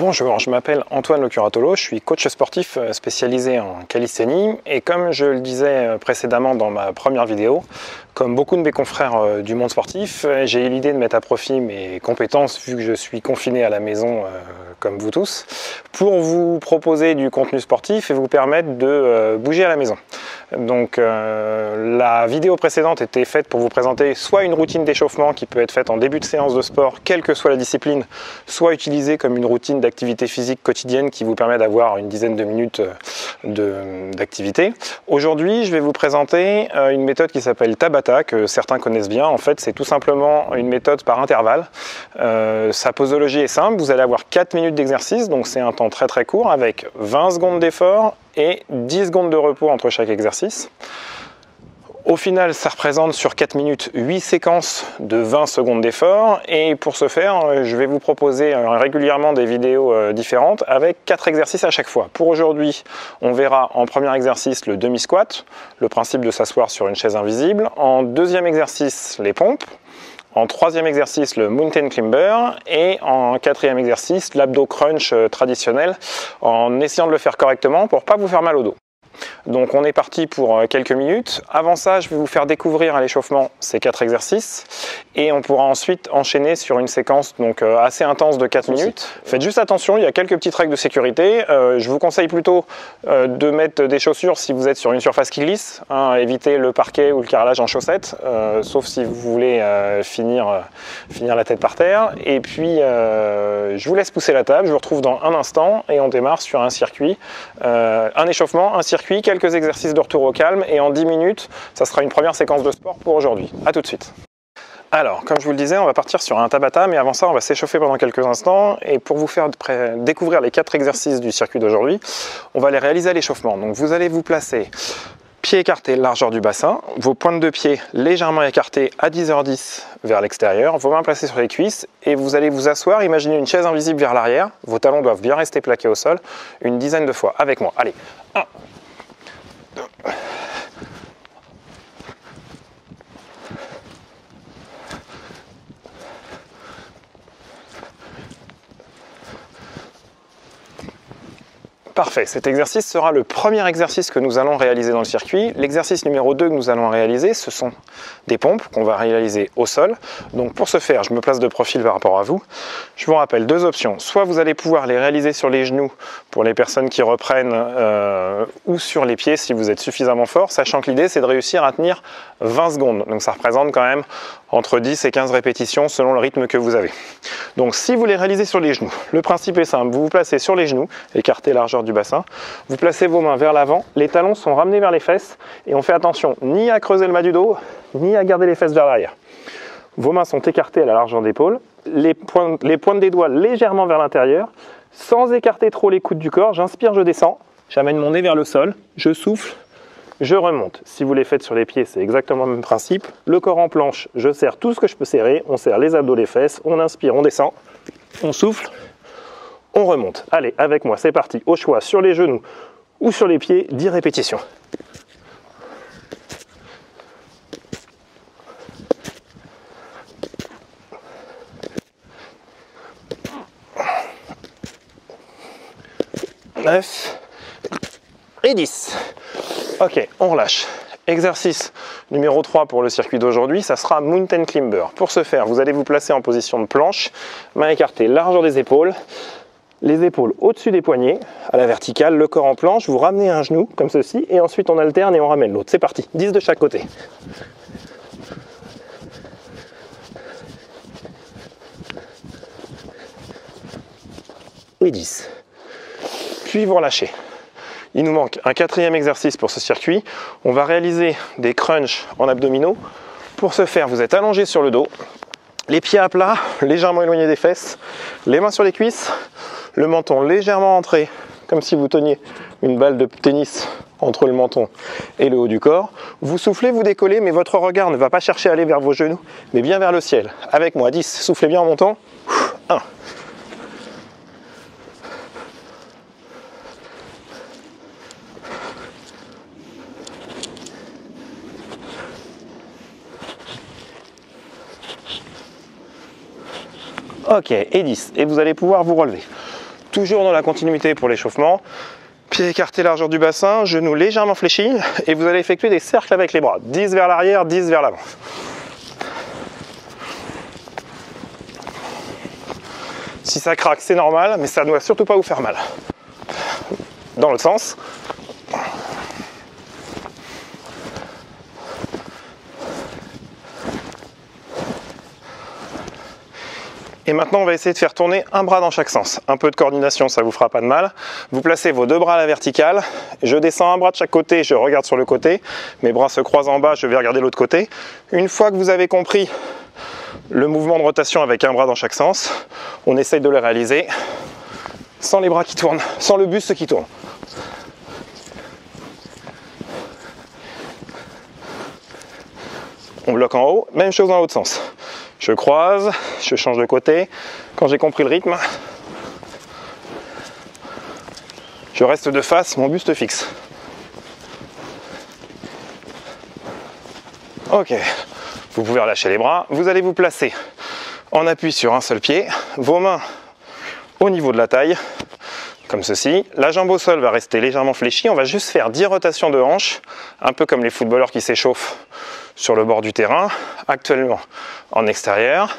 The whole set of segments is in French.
Bonjour, je m'appelle Antoine Locuratolo, je suis coach sportif spécialisé en calisthénie et comme je le disais précédemment dans ma première vidéo, comme beaucoup de mes confrères du monde sportif, j'ai eu l'idée de mettre à profit mes compétences vu que je suis confiné à la maison comme vous tous, pour vous proposer du contenu sportif et vous permettre de bouger à la maison. Donc la vidéo précédente était faite pour vous présenter soit une routine d'échauffement qui peut être faite en début de séance de sport, quelle que soit la discipline, soit utilisée comme une routine d'activité physique quotidienne qui vous permet d'avoir une dizaine de minutes d'activité. Aujourd'hui, je vais vous présenter une méthode qui s'appelle Tabata, que certains connaissent bien. En fait, c'est tout simplement une méthode par intervalle. Sa posologie est simple, vous allez avoir 4 minutes d'exercice, donc c'est un temps très court, avec 20 secondes d'effort et 10 secondes de repos entre chaque exercice. Au final, ça représente sur 4 minutes 8 séquences de 20 secondes d'effort et pour ce faire, je vais vous proposer régulièrement des vidéos différentes avec 4 exercices à chaque fois. Pour aujourd'hui, on verra en premier exercice le demi-squat, le principe de s'asseoir sur une chaise invisible. En deuxième exercice, les pompes. En troisième exercice, le mountain climber et en quatrième exercice, l'abdo crunch traditionnel en essayant de le faire correctement pour ne pas vous faire mal au dos. Donc on est parti pour quelques minutes. Avant ça, je vais vous faire découvrir à l'échauffement ces 4 exercices et on pourra ensuite enchaîner sur une séquence donc assez intense de 4 minutes. Faites juste attention, il y a quelques petites règles de sécurité. Je vous conseille plutôt de mettre des chaussures si vous êtes sur une surface qui glisse, hein, évitez le parquet ou le carrelage en chaussettes, sauf si vous voulez finir la tête par terre. Et puis je vous laisse pousser la table, je vous retrouve dans un instant et on démarre sur un circuit, un échauffement, un circuit, quelques exercices de retour au calme et en 10 minutes, ça sera une première séquence de sport pour aujourd'hui. A tout de suite. Alors, comme je vous le disais, on va partir sur un Tabata, mais avant ça, on va s'échauffer pendant quelques instants et pour vous faire découvrir les 4 exercices du circuit d'aujourd'hui, on va les réaliser à l'échauffement. Donc vous allez vous placer pieds écartés, largeur du bassin, vos pointes de pied légèrement écartées à 10h10 vers l'extérieur, vos mains placées sur les cuisses et vous allez vous asseoir, imaginez une chaise invisible vers l'arrière, vos talons doivent bien rester plaqués au sol, une dizaine de fois avec moi. Allez, 1, 2, Parfait, cet exercice sera le premier exercice que nous allons réaliser dans le circuit. L'exercice numéro 2 que nous allons réaliser, ce sont des pompes qu'on va réaliser au sol. Donc pour ce faire, je me place de profil par rapport à vous. Je vous rappelle 2 options. Soit vous allez pouvoir les réaliser sur les genoux pour les personnes qui reprennent ou sur les pieds si vous êtes suffisamment fort, sachant que l'idée c'est de réussir à tenir 20 secondes. Donc ça représente quand même entre 10 et 15 répétitions selon le rythme que vous avez. Donc si vous les réalisez sur les genoux, le principe est simple, vous vous placez sur les genoux, écartez largeur du bassin, vous placez vos mains vers l'avant, les talons sont ramenés vers les fesses et on fait attention ni à creuser le bas du dos, ni à garder les fesses vers l'arrière. Vos mains sont écartées à la largeur d'épaule, les pointes des doigts légèrement vers l'intérieur, sans écarter trop les coudes du corps, j'inspire, je descends, j'amène mon nez vers le sol, je souffle, je remonte. Si vous les faites sur les pieds, c'est exactement le même principe. Le corps en planche, je serre tout ce que je peux serrer. On serre les abdos, les fesses. On inspire, on descend. On souffle. On remonte. Allez, avec moi, c'est parti. Au choix, sur les genoux ou sur les pieds, 10 répétitions. Neuf et 10. Ok, on relâche. Exercice numéro 3 pour le circuit d'aujourd'hui, ça sera mountain climber. Pour ce faire, vous allez vous placer en position de planche, mains écartées, largeur des épaules, les épaules au-dessus des poignets, à la verticale, le corps en planche, vous ramenez un genou comme ceci et ensuite on alterne et on ramène l'autre. C'est parti, 10 de chaque côté. Et 10. Puis vous relâchez. Il nous manque un 4e exercice pour ce circuit. On va réaliser des crunchs en abdominaux. Pour ce faire, vous êtes allongé sur le dos, les pieds à plat, légèrement éloignés des fesses, les mains sur les cuisses, le menton légèrement entré, comme si vous teniez une balle de tennis entre le menton et le haut du corps. Vous soufflez, vous décollez, mais votre regard ne va pas chercher à aller vers vos genoux, mais bien vers le ciel. Avec moi, 10, soufflez bien en montant. 1. Ok, et 10. Et vous allez pouvoir vous relever. toujours dans la continuité pour l'échauffement. Pieds écartés, largeur du bassin, genoux légèrement fléchis, et vous allez effectuer des cercles avec les bras. 10 vers l'arrière, 10 vers l'avant. Si ça craque, c'est normal, mais ça ne doit surtout pas vous faire mal. Dans l'autre sens. Et maintenant, on va essayer de faire tourner un bras dans chaque sens. Un peu de coordination, ça vous fera pas de mal. Vous placez vos deux bras à la verticale. Je descends un bras de chaque côté, je regarde sur le côté. Mes bras se croisent en bas, je vais regarder l'autre côté. Une fois que vous avez compris le mouvement de rotation avec un bras dans chaque sens, on essaye de le réaliser sans les bras qui tournent, sans le buste qui tourne. On bloque en haut, même chose dans l'autre sens. Je croise, je change de côté. Quand j'ai compris le rythme, je reste de face, mon buste fixe. Ok, vous pouvez relâcher les bras. Vous allez vous placer en appui sur un seul pied, vos mains au niveau de la taille, comme ceci. La jambe au sol va rester légèrement fléchie. On va juste faire 10 rotations de hanches, un peu comme les footballeurs qui s'échauffent sur le bord du terrain, actuellement en extérieur.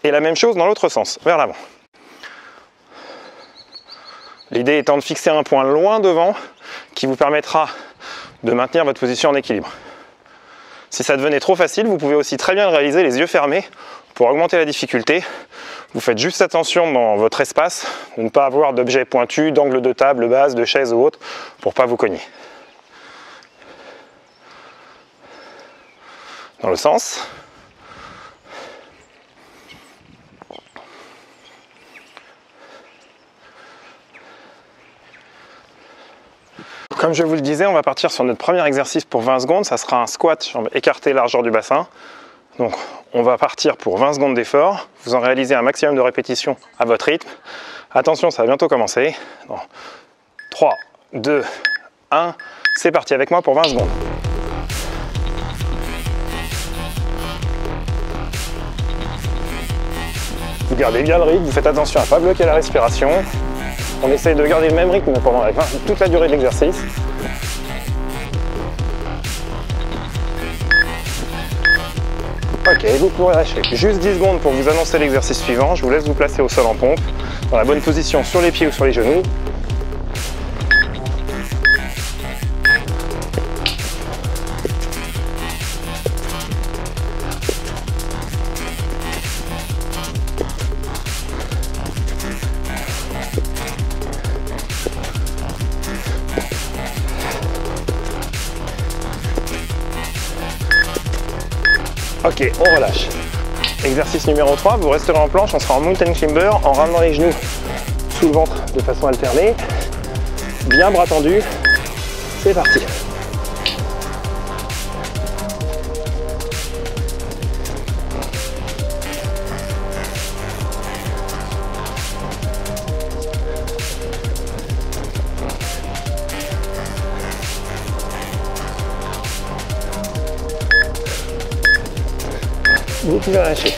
Et la même chose dans l'autre sens, vers l'avant. L'idée étant de fixer un point loin devant qui vous permettra de maintenir votre position en équilibre. Si ça devenait trop facile, vous pouvez aussi très bien le réaliser les yeux fermés pour augmenter la difficulté. Vous faites juste attention dans votre espace de ne pas avoir d'objets pointus, d'angle de table, base, de chaise ou autre pour ne pas vous cogner. Dans le sens. Comme je vous le disais, on va partir sur notre premier exercice pour 20 secondes. Ça sera un squat, jambes écartées, largeur du bassin. Donc on va partir pour 20 secondes d'effort. Vous en réalisez un maximum de répétitions à votre rythme. Attention, ça va bientôt commencer. 3, 2, 1, c'est parti avec moi pour 20 secondes. Vous gardez bien le rythme, vous faites attention à ne pas bloquer la respiration. On essaye de garder le même rythme pendant toute la durée de l'exercice. Ok, vous pourrez lâcher. Juste 10 secondes pour vous annoncer l'exercice suivant. Je vous laisse vous placer au sol en pompe, dans la bonne position sur les pieds ou sur les genoux. Ok, on relâche. Exercice numéro 3, vous resterez en planche, on sera en mountain climber, en ramenant les genoux sous le ventre de façon alternée. Bien bras tendus, c'est parti. Vous pouvez lâcher.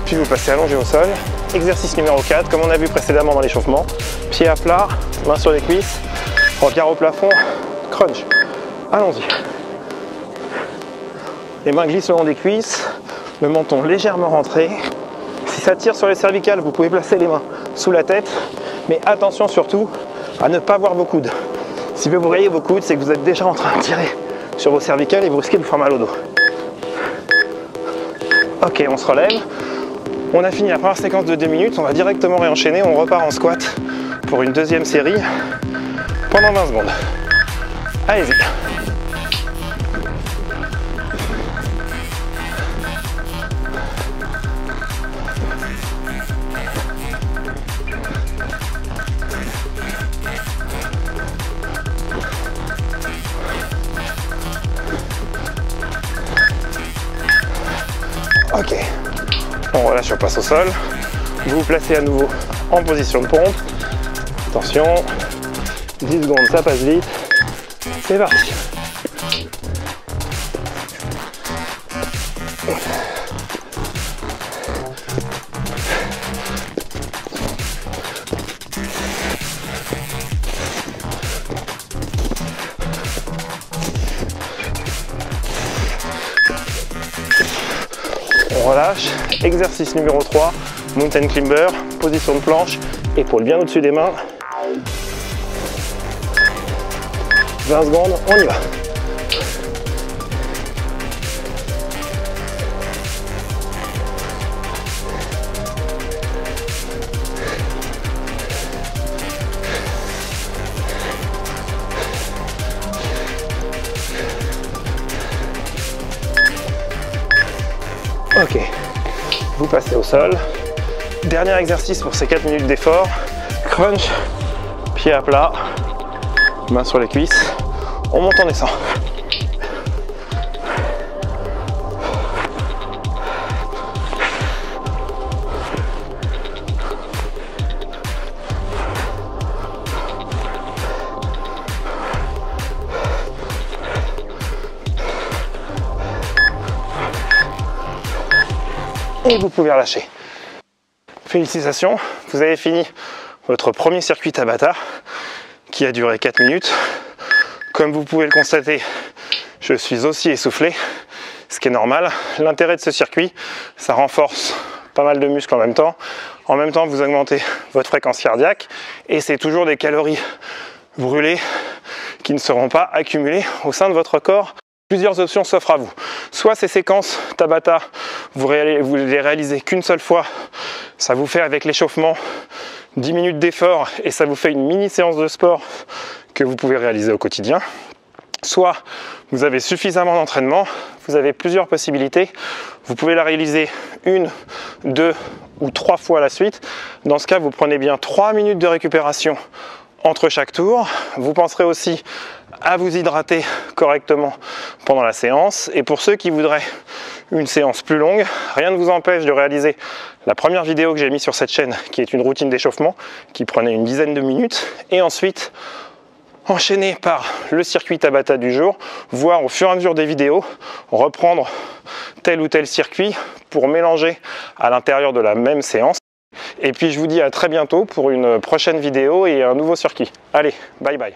Puis vous passez allongé au sol. Exercice numéro 4, comme on a vu précédemment dans l'échauffement. Pieds à plat, mains sur les cuisses, regard au plafond, crunch. Allons-y. Les mains glissent le long des cuisses, le menton légèrement rentré. Si ça tire sur les cervicales, vous pouvez placer les mains sous la tête, mais attention surtout à ne pas voir vos coudes. Si vous voyez vos coudes, c'est que vous êtes déjà en train de tirer sur vos cervicales et vous risquez de vous faire mal au dos. Ok, on se relève. On a fini la première séquence de 2 minutes. On va directement réenchaîner. On repart en squat pour une deuxième série pendant 20 secondes. Allez-y. Ok, on relâche, on passe au sol. Vous vous placez à nouveau en position de pompe. Attention, 10 secondes, ça passe vite. C'est parti. On relâche. Exercice numéro 3, mountain climber, position de planche, épaule bien au-dessus des mains. 20 secondes, on y va. Ok, vous passez au sol. Dernier exercice pour ces 4 minutes d'effort. Crunch, pied à plat, main sur les cuisses. On monte, on descend. Et vous pouvez relâcher. Félicitations, vous avez fini votre premier circuit Tabata qui a duré 4 minutes. Comme vous pouvez le constater, je suis aussi essoufflé, ce qui est normal. L'intérêt de ce circuit, ça renforce pas mal de muscles en même temps. En même temps, vous augmentez votre fréquence cardiaque et c'est toujours des calories brûlées qui ne seront pas accumulées au sein de votre corps. Plusieurs options s'offrent à vous. Soit ces séquences Tabata, vous les réalisez qu'une seule fois, ça vous fait avec l'échauffement 10 minutes d'effort et ça vous fait une mini séance de sport que vous pouvez réaliser au quotidien. Soit vous avez suffisamment d'entraînement, vous avez plusieurs possibilités. Vous pouvez la réaliser 1, 2 ou 3 fois à la suite. Dans ce cas, vous prenez bien 3 minutes de récupération entre chaque tour. Vous penserez aussi à vous hydrater correctement pendant la séance. Et pour ceux qui voudraient une séance plus longue, rien ne vous empêche de réaliser la première vidéo que j'ai mise sur cette chaîne, qui est une routine d'échauffement qui prenait une dizaine de minutes, et ensuite enchaîner par le circuit Tabata du jour, voire au fur et à mesure des vidéos, reprendre tel ou tel circuit pour mélanger à l'intérieur de la même séance. Et puis je vous dis à très bientôt pour une prochaine vidéo et un nouveau circuit. Allez, bye bye.